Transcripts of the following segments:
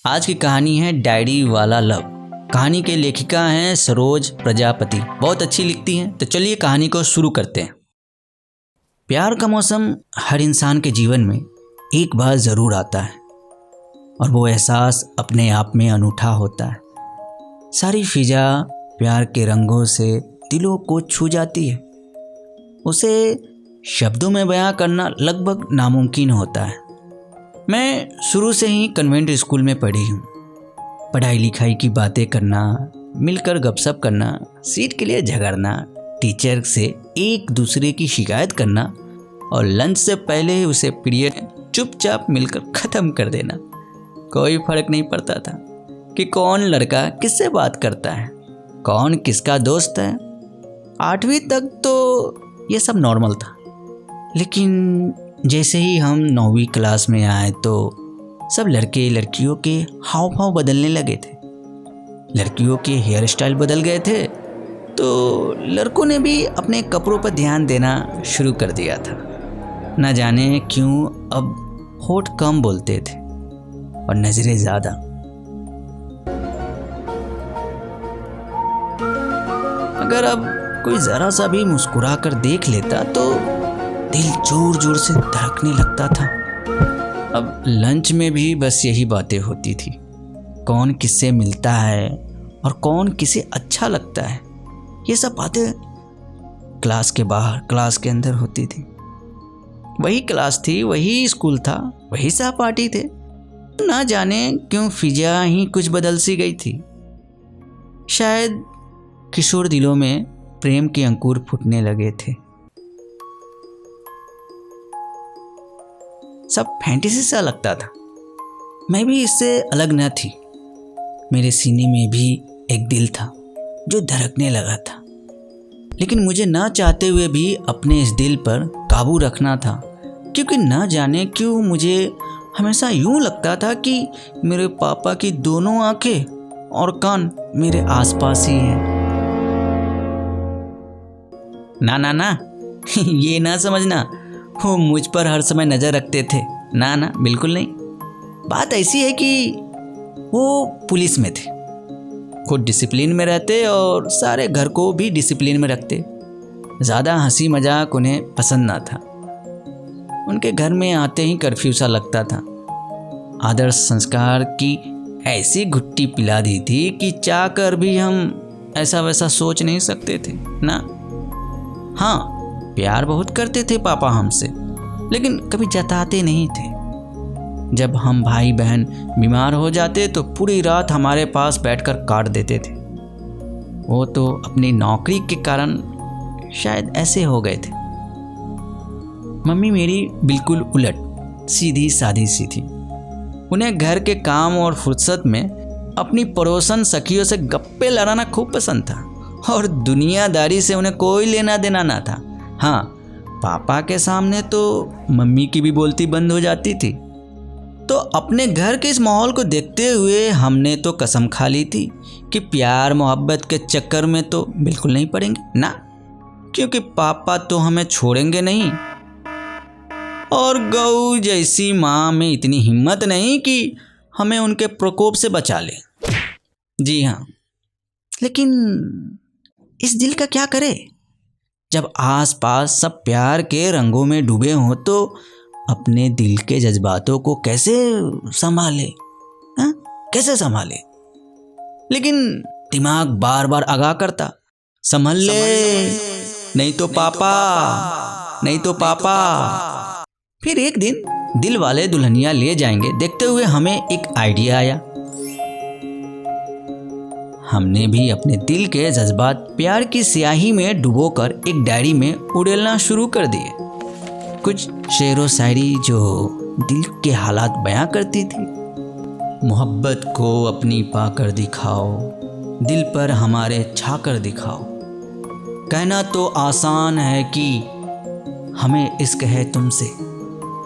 आज की कहानी है डायरी वाला लव। कहानी के लेखिका हैं सरोज प्रजापति, बहुत अच्छी लिखती हैं। तो चलिए कहानी को शुरू करते हैं। प्यार का मौसम हर इंसान के जीवन में एक बार ज़रूर आता है और वो एहसास अपने आप में अनूठा होता है। सारी फिजा प्यार के रंगों से दिलों को छू जाती है। उसे शब्दों में बयां करना लगभग नामुमकिन होता है। मैं शुरू से ही कन्वेंट स्कूल में पढ़ी हूँ। पढ़ाई लिखाई की बातें करना, मिलकर गपशप करना, सीट के लिए झगड़ना, टीचर से एक दूसरे की शिकायत करना और लंच से पहले ही उसे पीरियड चुपचाप मिलकर ख़त्म कर देना। कोई फर्क नहीं पड़ता था कि कौन लड़का किससे बात करता है, कौन किसका दोस्त है। 8वीं तक तो ये सब नॉर्मल था, लेकिन जैसे ही हम 9वीं क्लास में आए तो सब लड़के लड़कियों के हाव भाव बदलने लगे थे। लड़कियों के हेयर स्टाइल बदल गए थे तो लड़कों ने भी अपने कपड़ों पर ध्यान देना शुरू कर दिया था। न जाने क्यों अब होठ कम बोलते थे और नजरें ज़्यादा। अगर अब कोई ज़रा सा भी मुस्कुरा कर देख लेता तो दिल जोर जोर से धड़कने लगता था। अब लंच में भी बस यही बातें होती थी, कौन किससे मिलता है और कौन किसे अच्छा लगता है। ये सब बातें क्लास के बाहर, क्लास के अंदर होती थी। वही क्लास थी, वही स्कूल था, वही सहपाठी थे। ना जाने क्यों फिजा ही कुछ बदल सी गई थी। शायद किशोर दिलों में प्रेम के अंकुर फूटने लगे थे। सब फैंटेसी सा लगता था। मैं भी इससे अलग न थी। मेरे सीने में भी एक दिल था जो धड़कने लगा था, लेकिन मुझे ना चाहते हुए भी अपने इस दिल पर काबू रखना था, क्योंकि ना जाने क्यों मुझे हमेशा यूं लगता था कि मेरे पापा की दोनों आंखें और कान मेरे आसपास ही हैं। ना ये ना समझना वो मुझ पर हर समय नज़र रखते थे। ना बिल्कुल नहीं। बात ऐसी है कि वो पुलिस में थे, खुद डिसिप्लिन में रहते और सारे घर को भी डिसिप्लिन में रखते। ज़्यादा हंसी मजाक उन्हें पसंद ना था। उनके घर में आते ही कर्फ्यू सा लगता था। आदर्श संस्कार की ऐसी घुट्टी पिला दी थी कि चाह कर भी हम ऐसा वैसा सोच नहीं सकते थे ना। हाँ, प्यार बहुत करते थे पापा हमसे, लेकिन कभी जताते नहीं थे। जब हम भाई बहन बीमार हो जाते तो पूरी रात हमारे पास बैठकर काट देते थे। वो तो अपनी नौकरी के कारण शायद ऐसे हो गए थे। मम्मी मेरी बिल्कुल उलट, सीधी सादी सी थी। उन्हें घर के काम और फुर्सत में अपनी पड़ोसन सखियों से गप्पे लड़ाना खूब पसंद था और दुनियादारी से उन्हें कोई लेना देना ना था। हाँ, पापा के सामने तो मम्मी की भी बोलती बंद हो जाती थी। तो अपने घर के इस माहौल को देखते हुए हमने तो कसम खा ली थी कि प्यार मोहब्बत के चक्कर में तो बिल्कुल नहीं पड़ेंगे ना, क्योंकि पापा तो हमें छोड़ेंगे नहीं और गऊ जैसी माँ में इतनी हिम्मत नहीं कि हमें उनके प्रकोप से बचा ले। जी हाँ, लेकिन इस दिल का क्या करे जब आसपास सब प्यार के रंगों में डूबे हों तो अपने दिल के जज्बातों को कैसे संभाले? कैसे संभाले? लेकिन दिमाग बार बार आगाह करता, संभल ले, नहीं तो पापा। फिर एक दिन दिल वाले दुल्हनिया ले जाएंगे देखते हुए हमें एक आइडिया आया। हमने भी अपने दिल के जज्बात प्यार की स्याही में डुबोकर एक डायरी में उड़ेलना शुरू कर दिए। कुछ शेरो शायरी जो दिल के हालात बयां करती थी। मोहब्बत को अपनी पाकर दिखाओ, दिल पर हमारे छाकर दिखाओ। कहना तो आसान है कि हमें इश्क है तुमसे,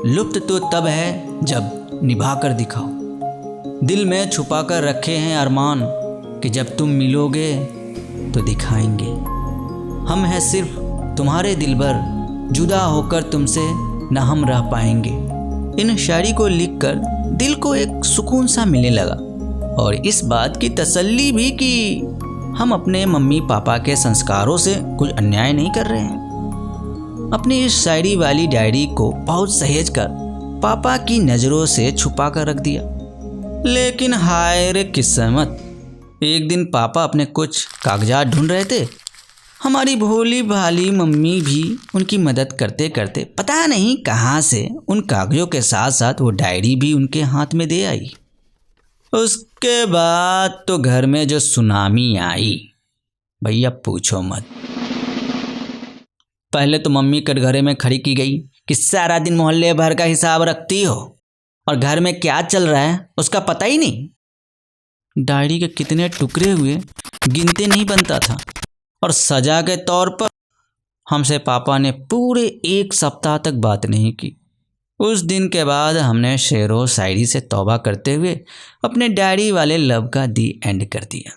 लुप्त तो तब है जब निभा कर दिखाओ। दिल में छुपा कर रखे हैं अरमान कि जब तुम मिलोगे तो दिखाएंगे। हम हैं सिर्फ तुम्हारे दिल भर, जुदा होकर तुमसे न हम रह पाएंगे। इन शायरी को लिखकर दिल को एक सुकून सा मिलने लगा और इस बात की तसल्ली भी कि हम अपने मम्मी पापा के संस्कारों से कुछ अन्याय नहीं कर रहे हैं। अपनी इस शायरी वाली डायरी को बहुत सहेज कर पापा की नज़रों से छुपा कर रख दिया। लेकिन हाय रे किस्मत, एक दिन पापा अपने कुछ कागजात ढूंढ रहे थे। हमारी भोली भाली मम्मी भी उनकी मदद करते करते पता नहीं कहाँ से उन कागजों के साथ साथ वो डायरी भी उनके हाथ में दे आई। उसके बाद तो घर में जो सुनामी आई भैया पूछो मत। पहले तो मम्मी कटघरे में खड़ी की गई कि सारा दिन मोहल्ले भर का हिसाब रखती हो और घर में क्या चल रहा है उसका पता ही नहीं। डायरी के कितने टुकड़े हुए गिनते नहीं बनता था और सजा के तौर पर हमसे पापा ने पूरे 1 सप्ताह तक बात नहीं की। उस दिन के बाद हमने शेरो शायरी से तौबा करते हुए अपने डायरी वाले लव का दी एंड कर दिया।